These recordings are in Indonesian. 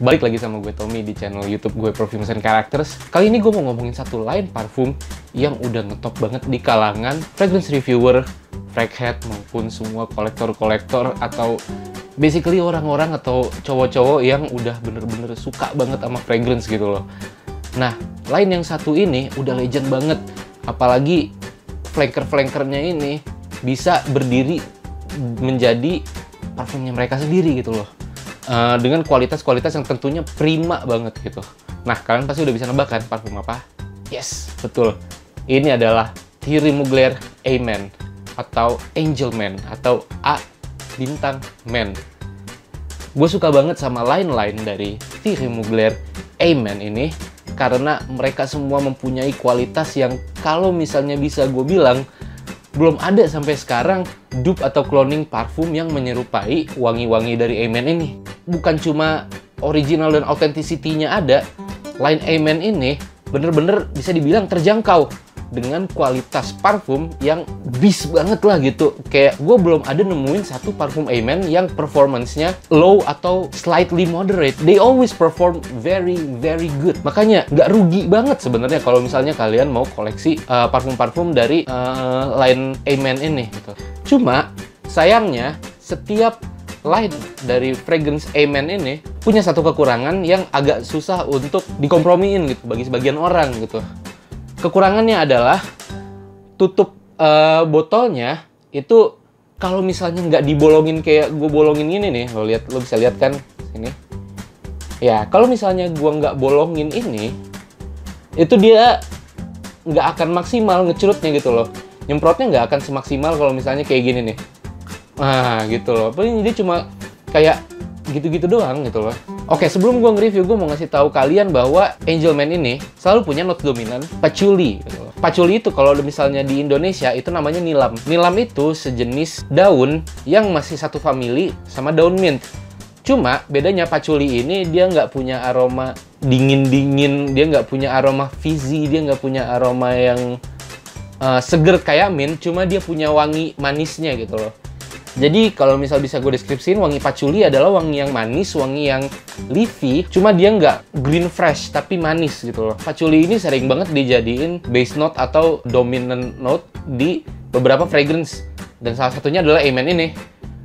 Balik lagi sama gue Tommy di channel YouTube gue Perfumes and Characters. Kali ini gue mau ngomongin satu line parfum yang udah ngetop banget di kalangan fragrance reviewer, fraghead maupun semua kolektor-kolektor atau basically orang-orang atau cowok-cowok yang udah bener-bener suka banget sama fragrance gitu loh. Nah, line yang satu ini udah legend banget. Apalagi flanker-flankernya ini bisa berdiri menjadi parfumnya mereka sendiri gitu loh. Dengan kualitas-kualitas yang tentunya prima banget gitu. Nah, kalian pasti udah bisa nebak kan parfum apa? Yes, betul. Ini adalah Thierry Mugler A-Man atau Angel Man atau A bintang Man. Gue suka banget sama line-line dari Thierry Mugler A-Man ini karena mereka semua mempunyai kualitas yang kalau misalnya bisa gue bilang belum ada sampai sekarang dupe atau cloning parfum yang menyerupai wangi-wangi dari A-Man ini. Bukan cuma original dan authenticity-nya ada, line A-Man ini bener-bener bisa dibilang terjangkau dengan kualitas parfum yang beast banget lah gitu. Kayak gue belum ada nemuin satu parfum A-Man yang performance-nya low atau slightly moderate. They always perform very good. Makanya nggak rugi banget sebenarnya kalau misalnya kalian mau koleksi parfum-parfum dari line A-Man ini gitu. Cuma sayangnya setiap line dari fragrance A-Man ini punya satu kekurangan yang agak susah untuk dikompromiin gitu bagi sebagian orang gitu. Kekurangannya adalah tutup botolnya itu kalau misalnya nggak dibolongin kayak gue bolongin ini nih, lo bisa lihat kan sini. Ya kalau misalnya gue nggak bolongin ini, itu dia nggak akan maksimal ngecurutnya gitu loh. Nyemprotnya nggak akan semaksimal kalau misalnya kayak gini nih. Nah gitu loh. Paling dia cuma kayak gitu-gitu doang gitu loh. Oke, sebelum gue nge-review, gue mau ngasih tahu kalian bahwa Angel Man ini selalu punya note dominan patchouli gitu loh. Patchouli itu kalau misalnya di Indonesia itu namanya nilam. Nilam itu sejenis daun yang masih satu family sama daun mint. Cuma bedanya patchouli ini dia nggak punya aroma dingin-dingin, dia nggak punya aroma fizzy, dia nggak punya aroma yang seger kayak mint, cuma dia punya wangi manisnya gitu loh. Jadi kalau misal bisa gue deskripsiin, wangi patchouli adalah wangi yang manis, wangi yang leafy, cuma dia nggak green fresh tapi manis gitu loh. Patchouli ini sering banget dijadiin base note atau dominant note di beberapa fragrance, dan salah satunya adalah A-Man ini.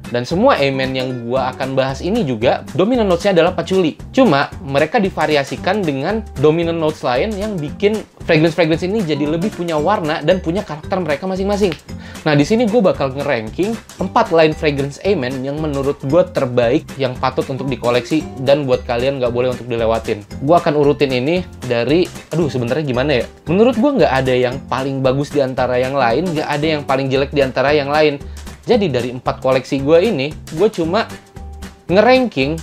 Dan semua A-Man yang gue akan bahas ini juga dominant notes-nya adalah patchouli. Cuma mereka divariasikan dengan dominant notes lain yang bikin fragrance-fragrance ini jadi lebih punya warna dan punya karakter mereka masing-masing. Nah, di sini gue bakal nge-ranking 4 line fragrance A-Man yang menurut gue terbaik, yang patut untuk dikoleksi dan buat kalian nggak boleh untuk dilewatin. Gue akan urutin ini dari, sebenarnya gimana ya? Menurut gue nggak ada yang paling bagus di antara yang lain, nggak ada yang paling jelek di antara yang lain. Jadi dari 4 koleksi gue ini, gue cuma nge-ranking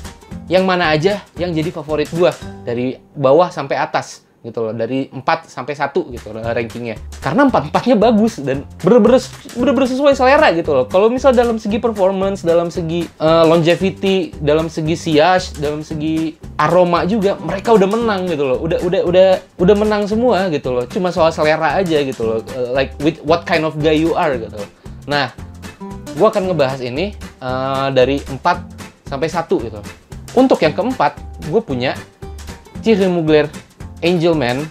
yang mana aja yang jadi favorit gue dari bawah sampai atas gitu loh, dari 4 sampai 1 gitu loh rankingnya. Karena 4-4-nya bagus dan bener-bener sesuai selera gitu loh. Kalau misal dalam segi performance, dalam segi longevity, dalam segi sillage, dalam segi aroma juga mereka udah menang gitu loh. Udah menang semua gitu loh. Cuma soal selera aja gitu loh. Like with what kind of guy you are gitu loh. Nah, gue akan ngebahas ini dari 4 sampai 1 gitu. Untuk yang keempat, gue punya Thierry Mugler Angel Man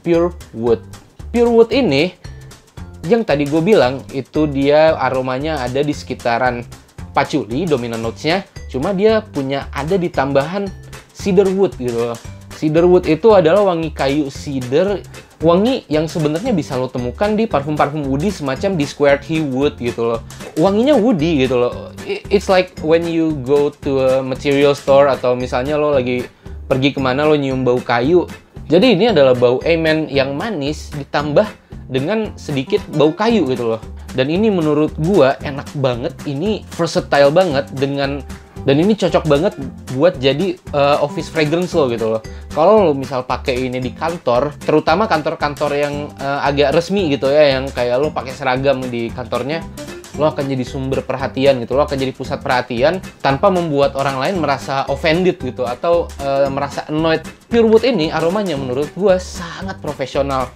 Pure Wood. Pure Wood ini, yang tadi gue bilang, itu dia aromanya ada di sekitaran patchouli, dominant notes-nya. Cuma dia ada di tambahan cedar wood gitu loh. Cedar wood itu adalah wangi kayu cedar, wangi yang sebenarnya bisa lo temukan di parfum-parfum woody semacam di Squared He Wood gitu loh. Wanginya woody gitu loh. It's like when you go to a material store atau misalnya lo lagi pergi kemana lo nyium bau kayu. Jadi ini adalah bau A-Man yang manis ditambah dengan sedikit bau kayu gitu loh. Dan ini menurut gua enak banget, ini versatile banget dan ini cocok banget buat jadi office fragrance lo gitu loh. Kalau lo misal pakai ini di kantor, terutama kantor-kantor yang agak resmi gitu ya, yang kayak lo pakai seragam di kantornya, lo akan jadi sumber perhatian gitu, lo akan jadi pusat perhatian tanpa membuat orang lain merasa offended gitu atau merasa annoyed. Pure Wood ini aromanya menurut gue sangat profesional.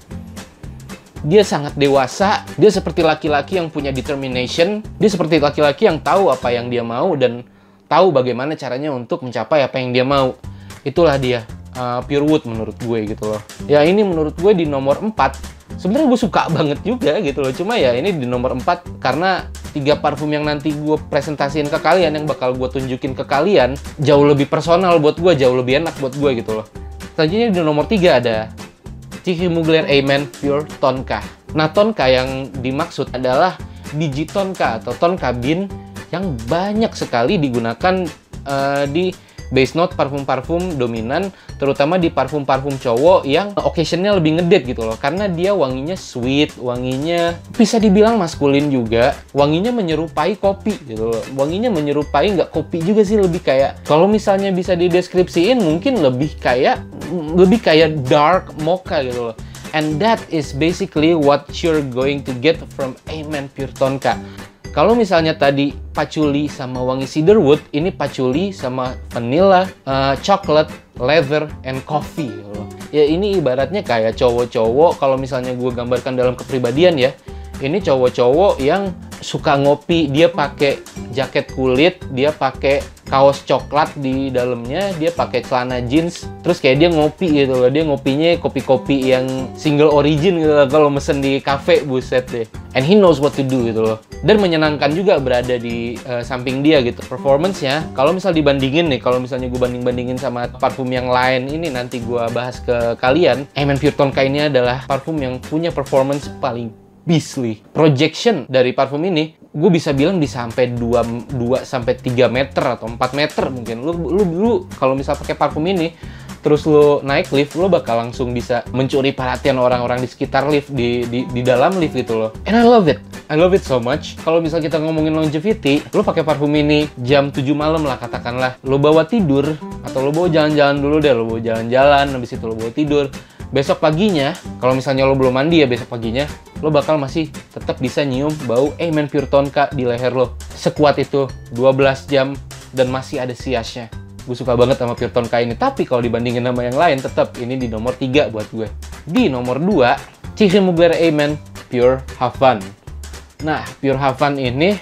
Dia sangat dewasa, dia seperti laki-laki yang punya determination, dia seperti laki-laki yang tahu apa yang dia mau dan tahu bagaimana caranya untuk mencapai apa yang dia mau. Itulah dia, Pure Wood menurut gue gitu loh. Ya ini menurut gue di nomor 4. Sebenarnya gue suka banget juga gitu loh. Cuma ya ini di nomor 4 karena 3 parfum yang nanti gue presentasiin ke kalian, yang bakal gue tunjukin ke kalian, jauh lebih personal buat gue, jauh lebih enak buat gue gitu loh. Selanjutnya di nomor 3 ada Thierry Mugler Amen Pure Tonka. Nah, tonka yang dimaksud adalah biji tonka atau tonka bean yang banyak sekali digunakan di base note parfum-parfum dominan, terutama di parfum-parfum cowok yang occasionnya lebih ngedate gitu loh. Karena dia wanginya sweet, wanginya bisa dibilang maskulin juga, wanginya menyerupai kopi gitu loh. Wanginya menyerupai, nggak kopi juga sih, lebih kayak, kalau misalnya bisa dideskripsiin mungkin lebih kayak dark mocha gitu loh. And that is basically what you're going to get from Amen Pure Tonka. Kalau misalnya tadi patchouli sama wangi cedarwood, ini patchouli sama vanilla, chocolate, leather, and coffee. Ya ini ibaratnya kayak cowok-cowok, kalau misalnya gue gambarkan dalam kepribadian ya, ini cowok-cowok yang suka ngopi, dia pakai jaket kulit, dia pakai kaos coklat di dalamnya, dia pakai celana jeans, terus kayak dia ngopi gitu loh. Dia ngopinya kopi-kopi yang single origin gitu loh, kalau mesen di cafe, buset deh. And he knows what to do gitu loh. Dan menyenangkan juga berada di samping dia gitu. Performance-nya, kalau misal dibandingin nih, kalau misalnya gue banding-bandingin sama parfum yang lain, ini nanti gue bahas ke kalian, Amen Pure Tonka ini adalah parfum yang punya performance paling beastly. Projection dari parfum ini, gue bisa bilang bisa sampai 2 sampai 3 meter atau 4 meter mungkin. Lu kalau misal pakai parfum ini, terus lu naik lift, lu bakal langsung bisa mencuri perhatian orang-orang di sekitar lift, di dalam lift gitu loh. And I love it. I love it so much. Kalau misal kita ngomongin longevity, lu pakai parfum ini jam 7 malam lah katakanlah. Lu bawa tidur, atau lu bawa jalan-jalan dulu deh, lu bawa jalan-jalan, habis itu lu bawa tidur. Besok paginya, kalau misalnya lo belum mandi ya besok paginya, lo bakal masih tetap bisa nyium bau Amen Pure Tonka di leher lo. Sekuat itu, 12 jam, dan masih ada siasnya. Gue suka banget sama Pure Tonka ini. Tapi kalau dibandingin sama yang lain, tetap ini di nomor 3 buat gue. Di nomor 2, Thierry Mugler Amen Pure Havane. Nah, Pure Havane ini,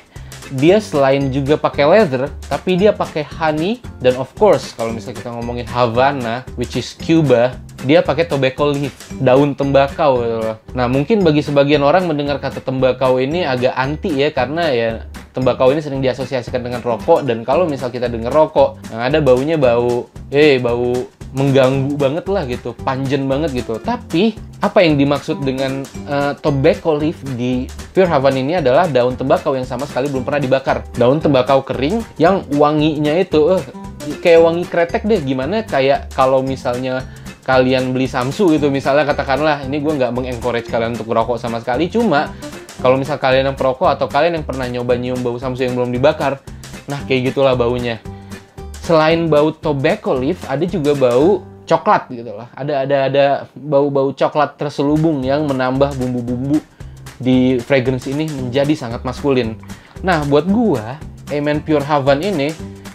dia selain juga pakai leather, tapi dia pakai honey, dan of course, kalau misalnya kita ngomongin Havana, which is Cuba, dia pakai tobacco leaf, daun tembakau gitu loh. Nah, mungkin bagi sebagian orang mendengar kata tembakau ini agak anti ya, karena ya tembakau ini sering diasosiasikan dengan rokok, dan kalau misal kita dengar rokok, yang ada baunya bau mengganggu banget lah gitu, pungent banget gitu. Tapi apa yang dimaksud dengan tobacco leaf di Pure Havane ini adalah daun tembakau yang sama sekali belum pernah dibakar. Daun tembakau kering yang wanginya itu kayak wangi kretek deh. Gimana kayak kalau misalnya kalian beli Samsu gitu, misalnya katakanlah, ini gue nggak mengencourage kalian untuk merokok sama sekali, cuma kalau misal kalian yang perokok atau kalian yang pernah nyoba nyium bau Samsu yang belum dibakar, nah kayak gitulah baunya. Selain bau tobacco leaf, ada juga bau coklat gitu lah. Ada bau-bau coklat terselubung yang menambah bumbu-bumbu di fragrance ini menjadi sangat maskulin. Nah, buat gua, Amen Pure Havane ini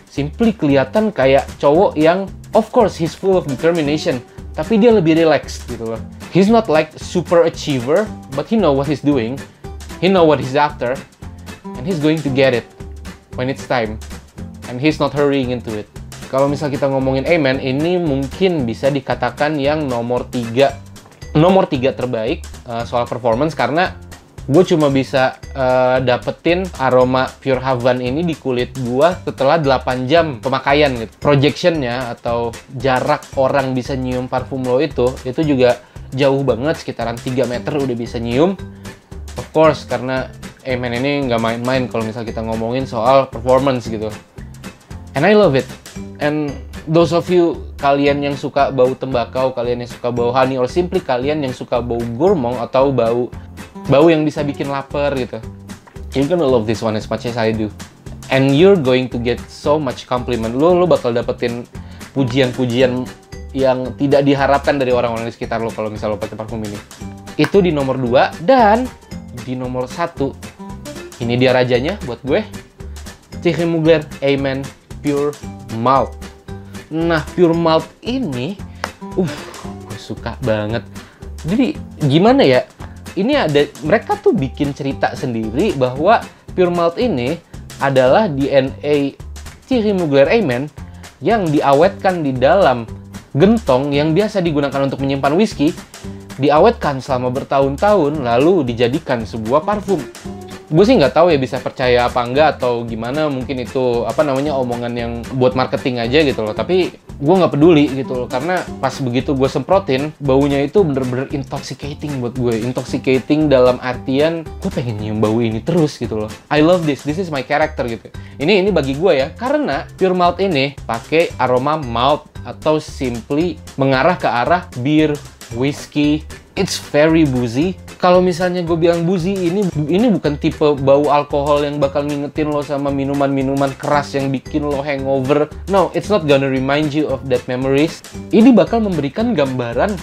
simply kelihatan kayak cowok yang, of course, he's full of determination, tapi dia lebih relaxed gitu loh. He's not like super achiever, but he know what he's doing, he know what he's after, and he's going to get it when it's time, and he's not hurrying into it. Kalau misal kita ngomongin Amen, ini mungkin bisa dikatakan yang nomor 3 terbaik soal performance, karena gue cuma bisa dapetin aroma Pure Havane ini di kulit gue setelah 8 jam pemakaian gitu. Projectionnya atau jarak orang bisa nyium parfum lo itu juga jauh banget, sekitaran 3 meter udah bisa nyium. Of course, karena Amen ini nggak main-main kalau misal kita ngomongin soal performance gitu. And I love it. And those of you, kalian yang suka bau tembakau, kalian yang suka bau honey, or simply kalian yang suka bau gourmand atau bau yang bisa bikin lapar gitu, you're gonna love this one as much as I do. And you're going to get so much compliment. Lo bakal dapetin pujian-pujian yang tidak diharapkan dari orang-orang di sekitar lo kalau misal lo pakai parfum ini. Itu di nomor 2. Dan di nomor 1, ini dia rajanya buat gue, Thierry Mugler Amen Pure Malt. Nah, Pure Malt ini gue suka banget. Jadi gimana ya, ini mereka tuh bikin cerita sendiri bahwa Pure Malt ini adalah DNA Thierry Mugler Amen yang diawetkan di dalam gentong yang biasa digunakan untuk menyimpan whisky, diawetkan selama bertahun-tahun lalu dijadikan sebuah parfum. Gue sih nggak tahu ya bisa percaya apa enggak atau gimana, mungkin itu omongan yang buat marketing aja gitu loh. Tapi gue nggak peduli gitu loh, karena pas begitu gue semprotin, baunya itu bener-bener intoxicating buat gue. Intoxicating dalam artian gue pengen nyium bau ini terus gitu loh. I love this is my character gitu. Ini bagi gue ya, karena Pure Malt ini pakai aroma malt atau simply mengarah ke arah beer, whiskey. It's very boozy. Kalau misalnya gue bilang boozy, ini bukan tipe bau alkohol yang bakal ngingetin lo sama minuman-minuman keras yang bikin lo hangover. No, it's not gonna remind you of that memories. Ini bakal memberikan gambaran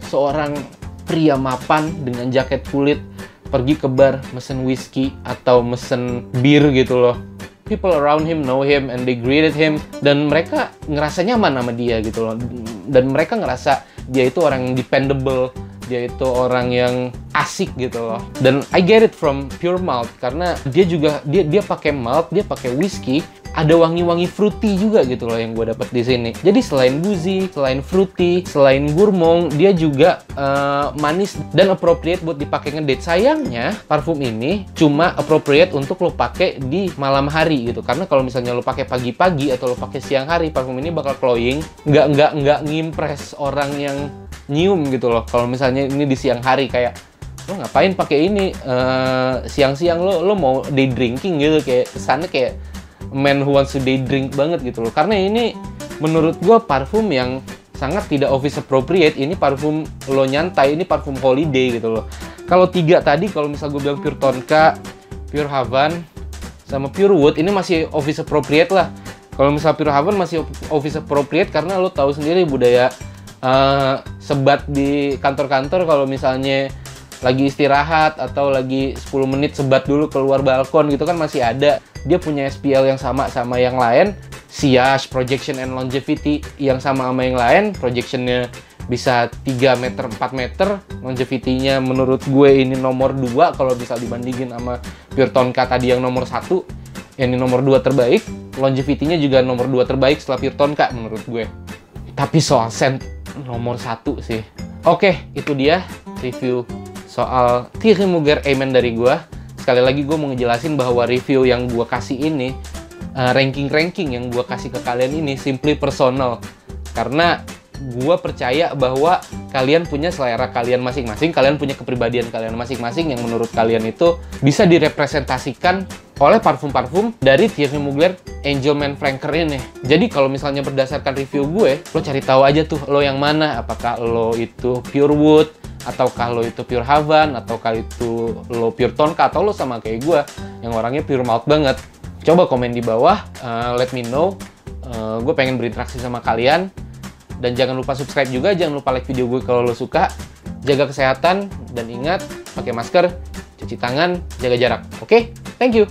seorang pria mapan dengan jaket kulit pergi ke bar mesen whisky atau mesen bir gitu loh. People around him know him and they greeted him, dan mereka ngerasa nyaman sama dia gitu loh. Dan mereka ngerasa dia itu orang yang dependable, dia itu orang yang asik gitu loh. Dan I get it from Pure Malt karena dia juga dia pakai malt, dia pakai whisky, ada wangi-wangi fruity juga gitu loh yang gue dapat di sini. Jadi selain boozy, selain fruity, selain gourmand, dia juga manis dan appropriate buat dipakai ngedate. Sayangnya parfum ini cuma appropriate untuk lo pakai di malam hari gitu. Karena kalau misalnya lo pakai pagi-pagi atau lo pakai siang hari, parfum ini bakal cloying, nggak ngimpress orang yang nyium gitu loh. Kalau misalnya ini di siang hari, kayak lo ngapain pakai ini siang-siang, lo mau day drinking gitu, kayak kesannya kayak man who wants to day drink banget gitu loh. Karena ini menurut gue parfum yang sangat tidak office appropriate. Ini parfum lo nyantai, ini parfum holiday gitu loh. Kalau tiga tadi, kalau misal gue bilang Pure Tonka, Pure Havan, sama Pure Wood, ini masih office appropriate lah. Kalau misal Pure Havan masih office appropriate karena lo tahu sendiri budaya sebat di kantor-kantor. Kalau misalnya lagi istirahat atau lagi 10 menit sebat dulu keluar balkon gitu kan masih ada. Dia punya SPL yang sama yang lain, Sillage, Projection and Longevity yang sama yang lain. Projectionnya bisa 3 meter, 4 meter. Longevity-nya menurut gue ini nomor 2 kalau bisa dibandingin sama Pure Tonka tadi yang nomor 1. Yang ini nomor 2 terbaik. Longevity-nya juga nomor 2 terbaik setelah Pure Tonka menurut gue. Tapi soal scent nomor 1 sih. Oke, itu dia review soal Thierry Mugler Amen dari gue. Sekali lagi gue mau ngejelasin bahwa review yang gue kasih ini, ranking-ranking yang gue kasih ke kalian ini simply personal. Karena gue percaya bahwa kalian punya selera kalian masing-masing, kalian punya kepribadian kalian masing-masing yang menurut kalian itu bisa direpresentasikan oleh parfum-parfum dari Thierry Mugler Angelman Flanker ini. Jadi kalau misalnya berdasarkan review gue, lo cari tahu aja tuh lo yang mana. Apakah lo itu Pure Wood, ataukah lo itu Pure Havan, ataukah itu lo Pure Tonka, atau lo sama kayak gue yang orangnya Pure Malt banget. Coba komen di bawah, let me know. Gue pengen berinteraksi sama kalian. Dan jangan lupa subscribe juga, jangan lupa like video gue kalau lo suka. Jaga kesehatan, dan ingat, pakai masker, cuci tangan, jaga jarak. Oke? Thank you!